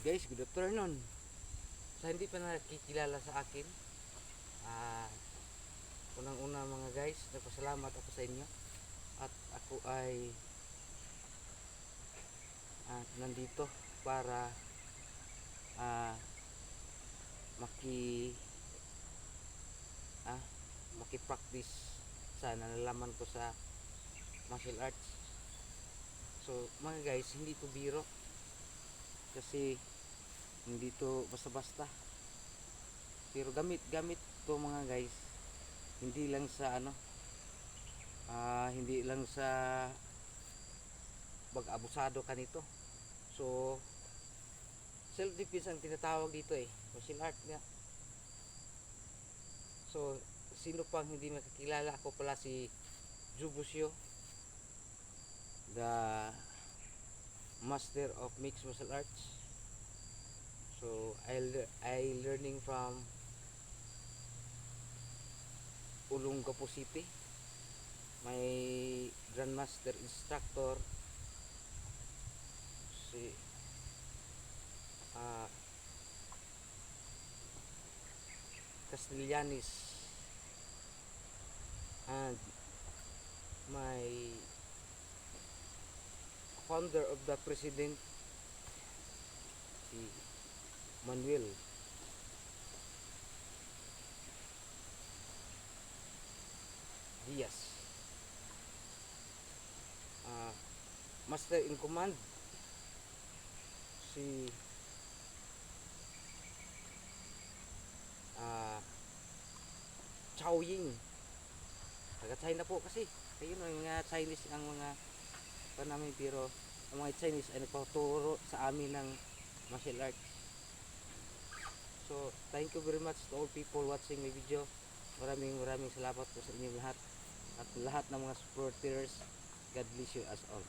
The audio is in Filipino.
Guys, good afternoon. Sa hindi pa nakikilala sa akin, unang-una mga guys, nagpasalamat ako sa inyo. At ako ay nandito para maki maki-practice sa nalalaman ko sa martial arts. So mga guys, hindi to biro kasi hindi to basta-basta, pero gamit to mga guys, hindi lang sa hindi lang sa pag-abusado ka nito. So self defense ang tinatawag dito, martial art nga. So sino pang hindi makakilala, ako pala si Jubusyo, the master of mixed martial arts. So I learning from Olongapo City. My grandmaster instructor si Castellanis, and my founder of the president si Manuel Diaz. Master in command si Chao Ying. Taga China po kasi. Kayo na mga Chinese ang mga namin, pero ang mga Chinese ay nagpaturo sa amin ng martial arts. So thank you very much to all people watching my video. Maraming salamat po sa inyong lahat at lahat ng mga supporters. God bless you as all.